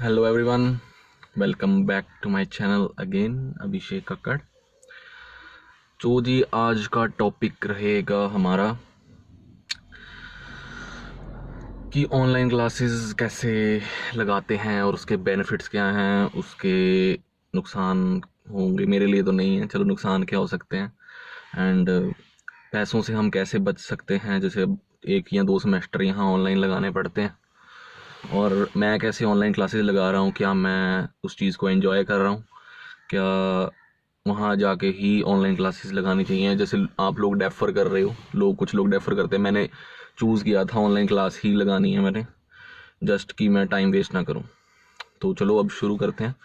Hello everyone, welcome back to my channel again. Abhishek Kakkar. तो जी आज का टॉपिक रहेगा हमारा कि ऑनलाइन क्लासेस कैसे लगाते हैं और उसके बेनिफिट्स क्या हैं, उसके नुकसान होंगे। मेरे लिए तो नहीं है, चलो नुकसान क्या हो सकते हैं, एंड पैसों से हम कैसे बच सकते हैं। जैसे एक या दो सेमेस्टर यहाँ ऑनलाइन लगाने पड़ते हैं और मैं कैसे ऑनलाइन क्लासेस लगा रहा हूँ, क्या मैं उस चीज़ को एंजॉय कर रहा हूँ, क्या वहाँ जाके ही ऑनलाइन क्लासेस लगानी चाहिए। जैसे आप लोग डेफर कर रहे हो, कुछ लोग डेफर करते हैं। मैंने चूज़ किया था ऑनलाइन क्लास ही लगानी है मैंने, जस्ट कि मैं टाइम वेस्ट ना करूँ। तो चलो अब शुरू करते हैं।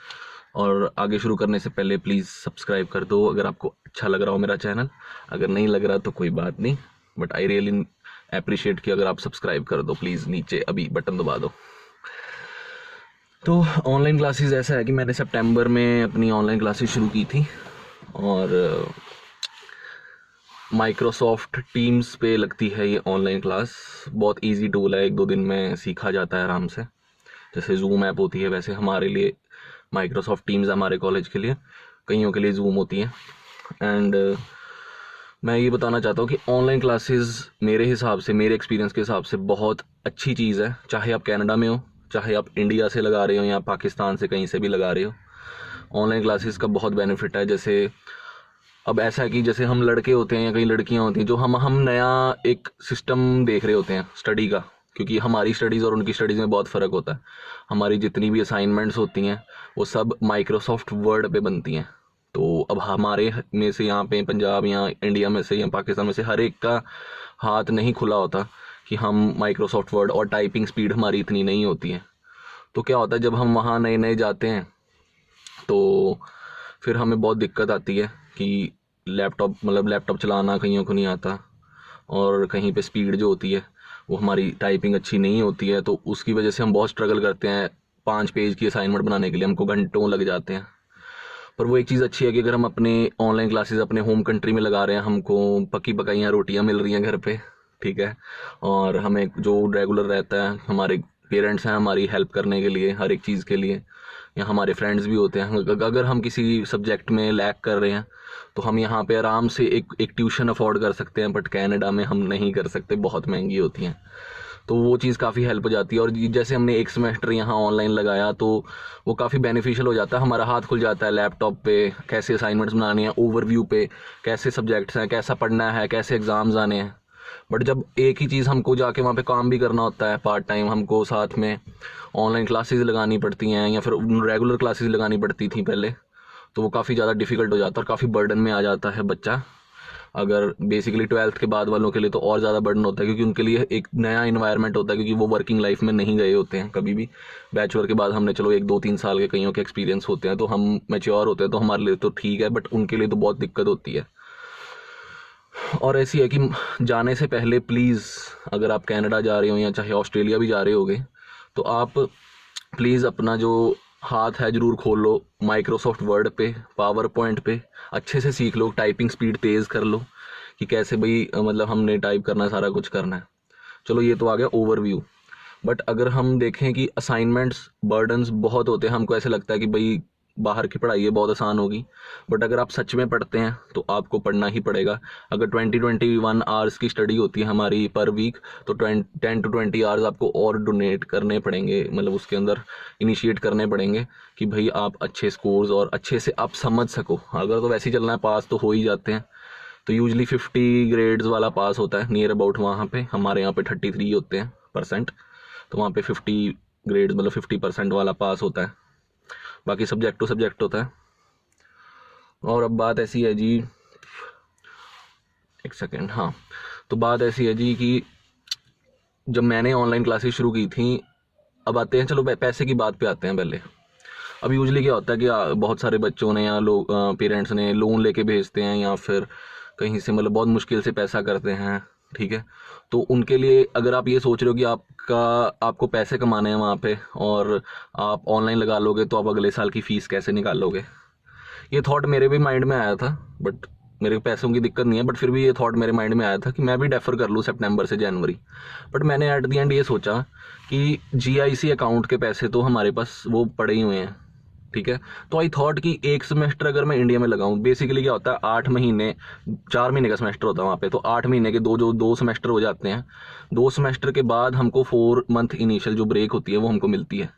और आगे शुरू करने से पहले प्लीज़ सब्सक्राइब कर दो अगर आपको अच्छा लग रहा हो मेरा चैनल। अगर नहीं लग रहा तो कोई बात नहीं, बट आई रियली अप्रिशिएट कि अगर आप सब्सक्राइब कर दो, प्लीज़ नीचे अभी बटन दबा दो। तो ऑनलाइन क्लासेस ऐसा है कि मैंने सितंबर में अपनी ऑनलाइन क्लासेस शुरू की थी और माइक्रोसॉफ्ट टीम्स पे लगती है ये ऑनलाइन क्लास। बहुत इजी टूल है, एक दो दिन में सीखा जाता है आराम से। जैसे जूम ऐप होती है वैसे हमारे लिए माइक्रोसॉफ्ट टीम्स हमारे कॉलेज के लिए, कईयों के लिए जूम होती है। एंड मैं ये बताना चाहता हूँ कि ऑनलाइन क्लासेस मेरे हिसाब से, मेरे एक्सपीरियंस के हिसाब से बहुत अच्छी चीज़ है। चाहे आप कनाडा में हो, चाहे आप इंडिया से लगा रहे हो या पाकिस्तान से कहीं से भी लगा रहे हो, ऑनलाइन क्लासेस का बहुत बेनिफिट है। जैसे अब ऐसा है कि जैसे हम लड़के होते हैं या कई लड़कियां होती हैं जो हम नया एक सिस्टम देख रहे होते हैं स्टडी का, क्योंकि हमारी स्टडीज़ और उनकी स्टडीज़ में बहुत फ़र्क होता है। हमारी जितनी भी असाइनमेंट्स होती हैं वो सब माइक्रोसॉफ्ट वर्ड पे बनती हैं। तो अब हमारे में से यहाँ पे पंजाब या इंडिया में से या पाकिस्तान में से हर एक का हाथ नहीं खुला होता कि हम माइक्रोसॉफ्ट वर्ड, और टाइपिंग स्पीड हमारी इतनी नहीं होती है। तो क्या होता है जब हम वहाँ नए नए जाते हैं तो फिर हमें बहुत दिक्कत आती है कि लैपटॉप चलाना कईयों को नहीं आता, और कहीं पे स्पीड जो होती है वो हमारी टाइपिंग अच्छी नहीं होती है। तो उसकी वजह से हम बहुत स्ट्रगल करते हैं। 5 पेज की असाइनमेंट बनाने के लिए हमको घंटों लग जाते हैं। पर वो एक चीज़ अच्छी है कि अगर हम अपने ऑनलाइन क्लासेस अपने होम कंट्री में लगा रहे हैं, हमको पकी पकाइयाँ रोटियाँ मिल रही हैं घर पे, ठीक है। और हमें जो रेगुलर रहता है, हमारे पेरेंट्स हैं हमारी हेल्प करने के लिए हर एक चीज़ के लिए, या हमारे फ्रेंड्स भी होते हैं। अगर हम किसी सब्जेक्ट में लैक कर रहे हैं तो हम यहाँ पे आराम से एक ट्यूशन अफोर्ड कर सकते हैं, बट कनाडा में हम नहीं कर सकते, बहुत महंगी होती हैं। तो वो चीज़ काफ़ी हेल्प हो जाती है। और जैसे हमने एक सेमेस्टर यहाँ ऑनलाइन लगाया तो वो काफ़ी बेनिफिशियल हो जाता है, हमारा हाथ खुल जाता है लैपटॉप पे कैसे असाइनमेंट्स बनाने हैं, ओवरव्यू पे कैसे सब्जेक्ट्स हैं, कैसा पढ़ना है, कैसे एग्ज़ाम्स आने हैं। बट जब एक ही चीज़ हमको जाके वहाँ पे काम भी करना होता है पार्ट टाइम, हमको साथ में ऑनलाइन क्लासेस लगानी पड़ती हैं या फिर रेगुलर क्लासेस लगानी पड़ती थी पहले, तो वो काफ़ी ज़्यादा डिफ़िकल्ट हो जाता है और काफ़ी बर्डन में आ जाता है बच्चा। अगर बेसिकली 12th के बाद वालों के लिए तो और ज़्यादा बर्डन होता है, क्योंकि उनके लिए एक नया इन्वायरमेंट होता है, क्योंकि वो वर्किंग लाइफ में नहीं गए होते हैं कभी भी। बैचलर के बाद हमने चलो 1 2 3 साल के कईयों के एक्सपीरियंस होते हैं तो हम मैच्योर होते हैं, तो हमारे लिए तो ठीक है, बट उनके लिए तो बहुत दिक्कत होती है। और ऐसी है कि जाने से पहले प्लीज़, अगर आप कनाडा जा रहे हो या चाहे ऑस्ट्रेलिया भी जा रहे होगे, तो आप प्लीज़ अपना जो हाथ है ज़रूर खोल लो माइक्रोसॉफ्ट वर्ड पे, पावर पॉइंट पे, अच्छे से सीख लो, टाइपिंग स्पीड तेज़ कर लो कि कैसे भाई मतलब हमने टाइप करना है, सारा कुछ करना है। चलो ये तो आ गया ओवरव्यू। बट अगर हम देखें कि असाइनमेंट्स बर्डन्स बहुत होते हैं, हमको ऐसे लगता है कि भाई बाहर की पढ़ाई है बहुत आसान होगी, बट अगर आप सच में पढ़ते हैं तो आपको पढ़ना ही पड़ेगा। अगर 20 21 आवर्स की स्टडी होती है हमारी पर वीक, तो 10 to 20 आवर्स आपको और डोनेट करने पड़ेंगे, मतलब उसके अंदर इनिशिएट करने पड़ेंगे कि भाई आप अच्छे स्कोर्स और अच्छे से आप समझ सको। अगर तो वैसे ही चलना है, पास तो हो ही जाते हैं। तो यूजली 50 ग्रेड्स वाला पास होता है नियर अबाउट, वहाँ पे हमारे यहाँ पे 33 होते हैं परसेंट, तो वहाँ पे 50 ग्रेड्स मतलब 50% वाला पास होता है। बाकी सब्जेक्ट टू सब्जेक्ट होता है। और अब बात ऐसी है जी, एक सेकेंड, हाँ, तो बात ऐसी है जी कि जब मैंने ऑनलाइन क्लासेस शुरू की थी, अब आते हैं चलो पैसे की बात पे आते हैं पहले। अब यूजली क्या होता है कि बहुत सारे बच्चों ने या लोग पेरेंट्स ने लोन लेके भेजते हैं या फिर कहीं से मतलब बहुत मुश्किल से पैसा करते हैं, ठीक है। तो उनके लिए अगर आप ये सोच रहे हो कि आपको पैसे कमाने हैं वहाँ पे और आप ऑनलाइन लगा लोगे तो आप अगले साल की फ़ीस कैसे निकालोगे, ये थॉट मेरे भी माइंड में आया था। बट मेरे पैसों की दिक्कत नहीं है, बट फिर भी ये थॉट मेरे माइंड में आया था कि मैं भी डेफर कर लूँ सितंबर से जनवरी। बट मैंने एट दी एंड ये सोचा कि जीआईसी अकाउंट के पैसे तो हमारे पास वो पड़े ही हुए हैं, ठीक है। तो आई थॉट कि एक सेमेस्टर अगर मैं इंडिया में लगाऊं, बेसिकली क्या होता है 8 महीने, 4 महीने का सेमेस्टर होता है वहाँ पे, तो 8 महीने के दो सेमेस्टर हो जाते हैं। 2 सेमेस्टर के बाद हमको 4 मंथ इनिशियल जो ब्रेक होती है वो हमको मिलती है।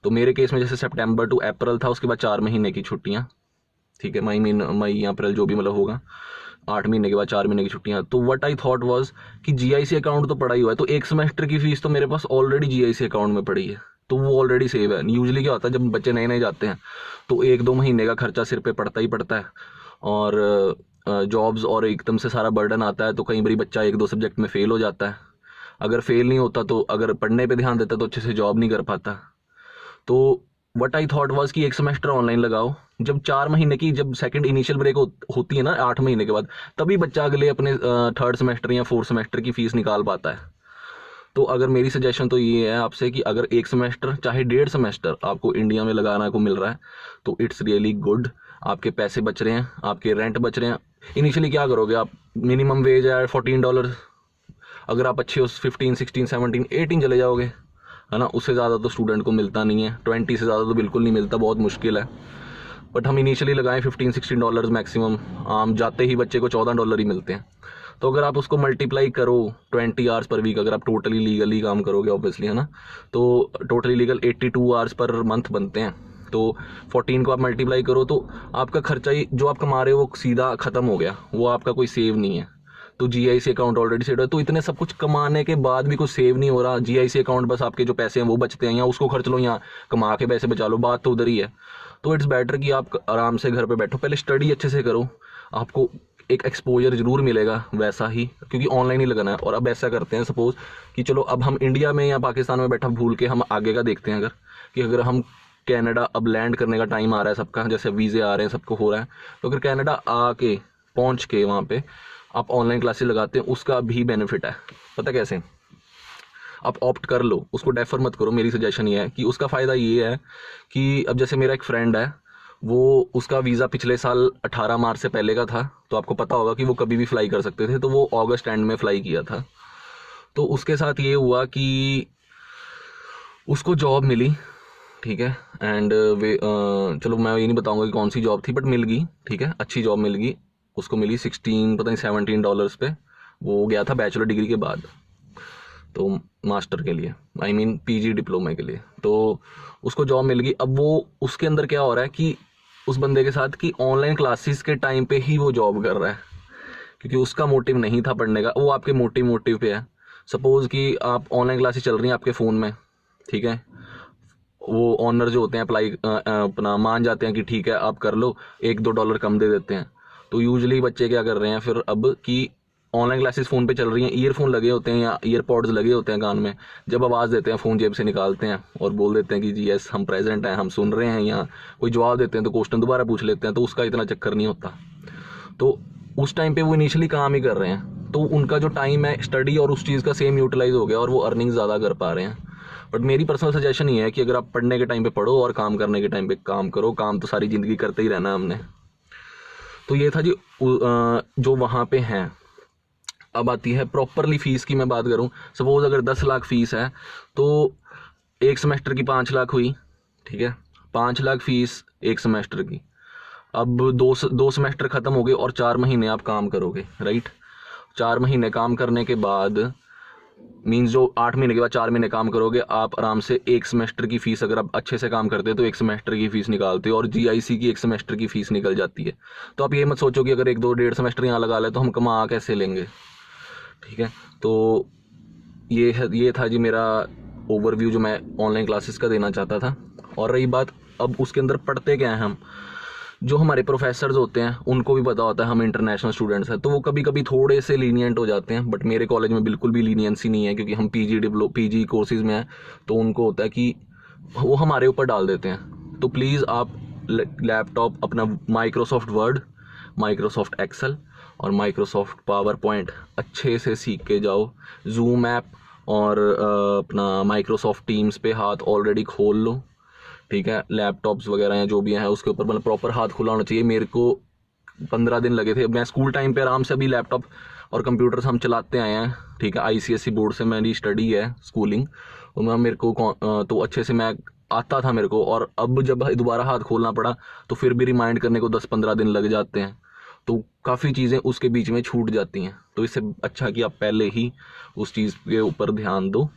तो मेरे केस में जैसे सितंबर टू अप्रैल था, उसके बाद 4 महीने की छुट्टियाँ, ठीक है, मई अप्रैल जो भी मतलब होगा, 8 महीने के बाद 4 महीने की छुट्टियाँ। तो व्हाट आई थॉट वाज कि जीआईसी अकाउंट तो पड़ा ही हुआ है, तो एक सेमेस्टर की फीस तो मेरे पास ऑलरेडी जीआईसी अकाउंट में पड़ी है, तो वो ऑलरेडी सेव है। यूजली क्या होता है जब बच्चे नए नए जाते हैं तो 1-2 महीने का खर्चा सिर पे पड़ता ही पड़ता है, और जॉब्स और एकदम से सारा बर्डन आता है, तो कई बार बच्चा 1-2 सब्जेक्ट में फेल हो जाता है। अगर फेल नहीं होता तो अगर पढ़ने पे ध्यान देता तो अच्छे से जॉब नहीं कर पाता। तो व्हाट आई थॉट वाज कि एक सेमेस्टर ऑनलाइन लगाओ, जब 4 महीने की जब सेकंड इनिशियल ब्रेक होती है ना 8 महीने के बाद, तभी बच्चा अगले अपने थर्ड सेमेस्टर या फोर्थ सेमेस्टर की फीस निकाल पाता है। तो अगर मेरी सजेशन तो ये है आपसे कि अगर एक सेमेस्टर चाहे 1.5 सेमेस्टर आपको इंडिया में लगाना को मिल रहा है तो इट्स रियली गुड। आपके पैसे बच रहे हैं, आपके रेंट बच रहे हैं। इनिशियली क्या करोगे आप, मिनिमम वेज है $14, अगर आप अच्छे उस 15, 16, 17, 18 चले जाओगे, है ना, उससे ज़्यादा तो स्टूडेंट को मिलता नहीं है। 20 से ज़्यादा तो बिल्कुल नहीं मिलता, बहुत मुश्किल है। बट हम इनिशियली लगाएं $15-16 मैक्सिमम, आम जाते ही बच्चे को $14 ही मिलते हैं। तो अगर आप उसको मल्टीप्लाई करो 20 आवर्स पर वीक, अगर आप टोटली लीगली काम करोगे ऑब्वियसली, है ना, तो totally legal 82 hours per month बनते हैं। तो 14 को आप मल्टीप्लाई करो तो आपका खर्चा ही जो आप कमा रहे हो वो सीधा ख़त्म हो गया, वो आपका कोई सेव नहीं है। तो जीआईसी अकाउंट ऑलरेडी सेट है, तो इतने सब कुछ कमाने के बाद भी कुछ सेव नहीं हो रहा। जीआईसी अकाउंट बस आपके जो पैसे हैं वो बचते हैं, या उसको खर्च लो या कमा के पैसे बचा लो, बात तो उधर ही है। तो इट्स बेटर कि आप आराम से घर पे बैठो, पहले स्टडी अच्छे से करो, आपको एक एक्सपोजर जरूर मिलेगा वैसा ही, क्योंकि ऑनलाइन ही लगाना है। और अब ऐसा करते हैं, सपोज कि चलो अब हम इंडिया में या पाकिस्तान में बैठा भूल के हम आगे का देखते हैं, अगर हम कनाडा अब लैंड करने का टाइम आ रहा है सबका, जैसे वीज़े आ रहे हैं, सबको हो रहा है, तो अगर कनाडा आके पहुंच के वहाँ पे आप ऑनलाइन क्लासेस लगाते हैं, उसका भी बेनिफिट है। पता कैसे, आप ऑप्ट कर लो, उसको डेफर मत करो। मेरी सजेशन ये है कि उसका फ़ायदा ये है कि अब जैसे मेरा एक फ्रेंड है, वो उसका वीज़ा पिछले साल 18 मार्च से पहले का था, तो आपको पता होगा कि वो कभी भी फ्लाई कर सकते थे, तो वो अगस्त एंड में फ्लाई किया था। तो उसके साथ ये हुआ कि उसको जॉब मिली, ठीक है, एंड चलो मैं ये नहीं बताऊंगा कि कौन सी जॉब थी, बट मिल गई, ठीक है, अच्छी जॉब मिल गई उसको, मिली 16 पता नहीं $17 पे। वो गया था बैचलर डिग्री के बाद, तो मास्टर के लिए, आई मीन पीजी डिप्लोमा के लिए, तो उसको जॉब मिल गई। अब वो उसके अंदर क्या हो रहा है कि उस बंदे के साथ कि ऑनलाइन क्लासेस के टाइम पे ही वो जॉब कर रहा है, क्योंकि उसका मोटिव नहीं था पढ़ने का, वो आपके मोटिव पे है। सपोज़ कि आप ऑनलाइन क्लासेस चल रही हैं आपके फ़ोन में, ठीक है, वो ऑनर जो होते हैं अप्लाई अपना मान जाते हैं कि ठीक है आप कर लो, $1-2 कम दे देते हैं। तो यूजुअली बच्चे क्या कर रहे हैं फिर अब कि ऑनलाइन क्लासेस फ़ोन पे चल रही हैं, ईयरफोन लगे होते हैं या ईयरपॉड्स लगे होते हैं कान में, जब आवाज़ देते हैं फ़ोन जेब से निकालते हैं और बोल देते हैं कि जी यस हम प्रेजेंट हैं, हम सुन रहे हैं, या कोई जवाब देते हैं तो क्वेश्चन दोबारा पूछ लेते हैं, तो उसका इतना चक्कर नहीं होता। तो उस टाइम पे वो इनिशियली काम ही कर रहे हैं, तो उनका जो टाइम है स्टडी और उस चीज़ का सेम यूटिलाइज हो गया और वो अर्निंग ज़्यादा कर पा रहे हैं। बट मेरी पर्सनल सजेशन ये है कि अगर आप पढ़ने के टाइम पे पढ़ो और काम करने के टाइम पे काम करो, काम तो सारी ज़िंदगी करते ही रहना है हमने। तो ये था जी जो वहाँ पे हैं। अब आती है प्रॉपरली फ़ीस की मैं बात करूँ, सपोज़ अगर 10 लाख फ़ीस है तो एक सेमेस्टर की 5 लाख हुई, ठीक है, 5 लाख फ़ीस एक सेमेस्टर की। अब दो सेमेस्टर ख़त्म हो गए और 4 महीने आप काम करोगे, राइट। 4 महीने काम करने के बाद मीन्स जो 8 महीने के बाद 4 महीने काम करोगे, आप आराम से एक सेमेस्टर की फ़ीस, अगर आप अच्छे से काम करते हो तो एक सेमेस्टर की फ़ीस निकालते हो और जीआईसी की एक सेमेस्टर की फ़ीस निकल जाती है। तो आप ये मत सोचो कि अगर 1-2-1.5 सेमेस्टर यहाँ लगा ले तो हम कमा कैसे लेंगे, ठीक है। तो ये था जी मेरा ओवरव्यू जो मैं ऑनलाइन क्लासेस का देना चाहता था। और रही बात अब उसके अंदर पढ़ते क्या हैं हम, जो हमारे प्रोफेसर्स होते हैं उनको भी पता होता है हम इंटरनेशनल स्टूडेंट्स हैं, तो वो कभी कभी थोड़े से लीनियंट हो जाते हैं, बट मेरे कॉलेज में बिल्कुल भी लीनियंसी नहीं है, क्योंकि हम पीजी कोर्सेज में हैं, तो उनको होता है कि वो हमारे ऊपर डाल देते हैं। तो प्लीज़ आप लैपटॉप अपना माइक्रोसॉफ्ट वर्ड, माइक्रोसॉफ्ट एक्सेल और माइक्रोसॉफ्ट पावर पॉइंट अच्छे से सीख के जाओ। जूम ऐप और अपना माइक्रोसॉफ्ट टीम्स पे हाथ ऑलरेडी खोल लो, ठीक है। लैपटॉप्स वगैरह या जो भी हैं उसके ऊपर मतलब प्रॉपर हाथ खुला होना चाहिए। मेरे को 15 दिन लगे थे, मैं स्कूल टाइम पे आराम से अभी लैपटॉप और कंप्यूटर्स हम चलाते आए हैं, ठीक है। आईसीएसई बोर्ड से मेरी स्टडी है, स्कूलिंग, तो मैं मेरे को तो अच्छे से मैं आता था मेरे को, और अब जब दोबारा हाथ खोलना पड़ा तो फिर भी रिमाइंड करने को 10-15 दिन लग जाते हैं, तो काफ़ी चीज़ें उसके बीच में छूट जाती हैं। तो इससे अच्छा कि आप पहले ही उस चीज़ के ऊपर ध्यान दो।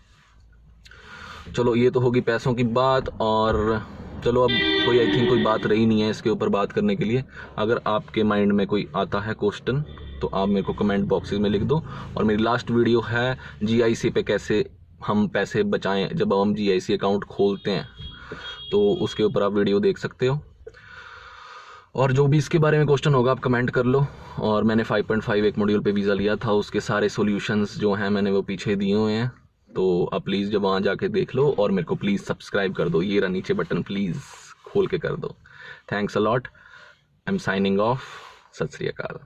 चलो ये तो होगी पैसों की बात, और चलो अब कोई आई थिंक कोई बात रही नहीं है इसके ऊपर बात करने के लिए। अगर आपके माइंड में कोई आता है क्वेश्चन तो आप मेरे को कमेंट बॉक्सेस में लिख दो। और मेरी लास्ट वीडियो है GIC पे कैसे हम पैसे बचाएं जब हम GIC अकाउंट खोलते हैं, तो उसके ऊपर आप वीडियो देख सकते हो। और जो भी इसके बारे में क्वेश्चन होगा आप कमेंट कर लो। और मैंने 5.5 एक मॉड्यूल पे वीज़ा लिया था, उसके सारे सॉल्यूशंस जो हैं मैंने वो पीछे दिए हुए हैं, तो आप प्लीज़ जब वहाँ जाके देख लो, और मेरे को प्लीज़ सब्सक्राइब कर दो, ये रहा नीचे बटन, प्लीज़ खोल के कर दो। Thanks a lot, I am signing off. सत श्री अकाल।